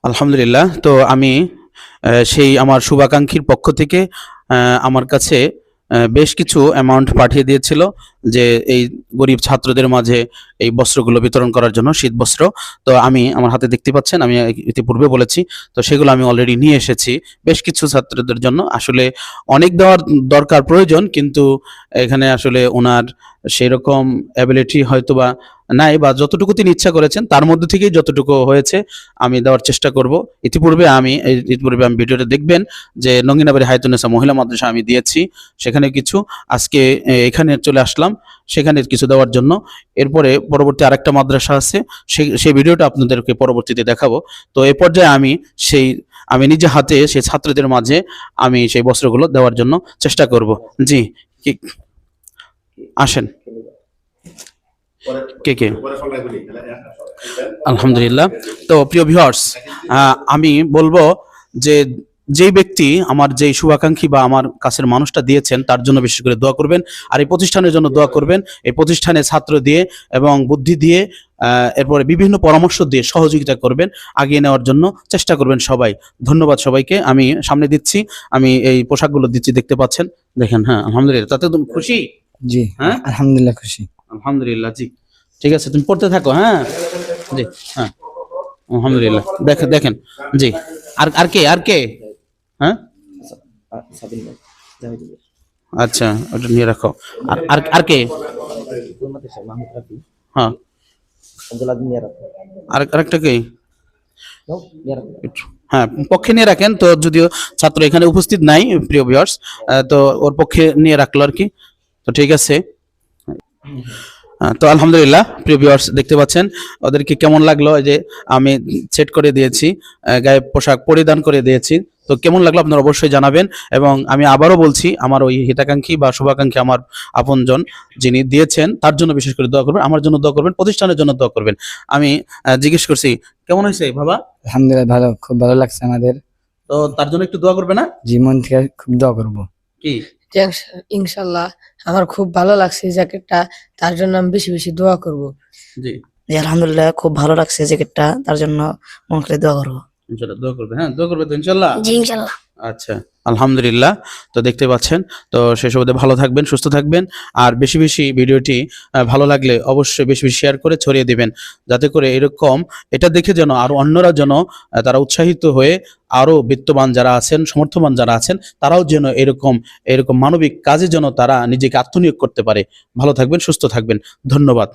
আলহামদুলিল্লাহ। তো আমি সেই আমার শুভাকাঙ্ক্ষীর পক্ষ থেকে আমার কাছে বেশ কিছু অ্যামাউন্ট পাঠিয়ে দিয়েছিল যে এই গরিব ছাত্রদের মাঝে এই বস্ত্রগুলো বিতরণ করার জন্য, শীত বস্ত্র। তো আমি আমার হাতে দেখতে পাচ্ছেন, আমি ইতিপূর্বে বলেছি। তো সেগুলো আমি অলরেডি নিয়ে এসেছি বেশ কিছু ছাত্রদের জন্য। আসলে অনেক দেওয়ার দরকার প্রয়োজন, কিন্তু এখানে আসলে ওনার সেরকম অ্যাবিলিটি হয়তোবা নাই, বা যতটুকু তিনি ইচ্ছা করেছেন তার মধ্যে থেকেই যতটুকু হয়েছে আমি দেওয়ার চেষ্টা করব। ইতিপূর্বে আমি ভিডিওটা দেখবেন যে নঙ্গিনাবাড়ি হায়াতুন্নেসা মহিলা মাদ্রাসা আমি দিয়েছি, সেখানে কিছু। আজকে এখানে চলে আসলাম সেখানে কিছু দেওয়ার জন্য। এরপরে পরবর্তী আরেকটা মাদ্রাসা আছে, সেই ভিডিওটা আপনাদেরকে পরবর্তীতে দেখাবো। তো এই পর্যায়ে আমি নিজে হাতে সেই ছাত্রদের মাঝে আমি সেই বস্ত্রগুলো দেওয়ার জন্য চেষ্টা করব। জি, কি আসেন, কে কে? আলহামদুলিল্লাহ। তো প্রিয় ভিউয়ার্স, আমি বলবো যে যেই ব্যক্তি আমার যেই শুভাকাঙ্ক্ষী বা আমার কাছের মানুষটা দিয়েছেন তার জন্য বিশেষ করে দোয়া করবেন, আর এই প্রতিষ্ঠানের জন্য দোয়া করবেন। এই প্রতিষ্ঠানে ছাত্র দিয়ে এবং বুদ্ধি দিয়ে, এরপরে বিভিন্ন পরামর্শ দিয়ে সহযোগিতা করবেন, আগিয়ে নেওয়ার জন্য চেষ্টা করবেন সবাই। ধন্যবাদ সবাইকে। আমি সামনে দিচ্ছি, আমি এই পোশাকগুলো দিচ্ছি, দেখতে পাচ্ছেন, দেখেন। হ্যাঁ, আলহামদুলিল্লাহ। তাতে তুমি খুশি? জি, হ্যাঁ, আলহামদুলিল্লাহ খুশি। আলহামদুলিল্লাহ। জি, ঠিক আছে, তুমি পড়তে থাকো। হ্যাঁ, জি, হ্যাঁ, আলহামদুলিল্লাহ। দেখেন দেখেন। জি, আর কে? হ্যাঁ, আচ্ছা, ওটা নিয়ে রাখো। আর কে? হ্যাঁ, আরেকটা কে? হ্যাঁ, পক্ষে নিয়ে রাখেন। তো যদিও ছাত্র এখানে উপস্থিত নাই, প্রিয় ভিউয়ার্স, তো ওর পক্ষে নিয়ে রাখলো আর কি। তো ঠিক আছে। তো আলহামদুলিল্লাহ, প্রিয় ভিউয়ার্স, দেখতে পাচ্ছেন ওদেরকে কেমন লাগলো। এই যে আমি সেট করে দিয়েছি, গায়ে পোশাক পরিধান করে দিয়েছি। তো কেমন লাগলো আপনারা অবশ্যই জানাবেন। এবং আমি আবারও বলছি, আমার ওই হিতাকাঙ্ক্ষী বা শুভাকাঙ্ক্ষী, আমার আপনজন যিনি দিয়েছেন তার জন্য বিশেষ করে দোয়া করবেন, আমার জন্য দোয়া করবেন, প্রতিষ্ঠানের জন্য দোয়া করবেন। আমি জিজ্ঞেস করছি কেমন হয়েছে বাবা? আলহামদুলিল্লাহ, ভালো, খুব ভালো লাগছে আমাদের। তো তার জন্য একটু দোয়া করবে না? জি, মন থেকে খুব দোয়া করবো। কি? ইনশাল্লাহ আমার খুব ভালো লাগছে এই জ্যাকেটটা, তার জন্য আমি বেশি বেশি দোয়া করব। জি, আলহামদুলিল্লাহ খুব ভালো লাগছে জ্যাকেটটা, তার জন্য মন করে দোয়া করবো। ইনশাল্লাহ দোয়া করবে। হ্যাঁ, দোয়া করবে তো ইনশাল্লাহ। জি ইনশাল্লাহ। আচ্ছা, আলহামদুলিল্লাহ। তো দেখতে পাচ্ছেন, তো সেই সুবাদে ভালো থাকবেন, সুস্থ থাকবেন। আর বেশি বেশি ভিডিওটি ভালো লাগলে অবশ্যই বেশি বেশি শেয়ার করে ছড়িয়ে দিবেন, যাতে করে এরকম এটা দেখে যেন আরো অন্যরা যেন তারা উৎসাহিত হয়ে আরো বিত্তবান যারা আছেন, সমর্থবান যারা আছেন, তারাও যেন এরকম এরকম মানবিক কাজে যেন তারা নিজেকে আত্মনিয়োগ করতে পারে। ভালো থাকবেন, সুস্থ থাকবেন। ধন্যবাদ।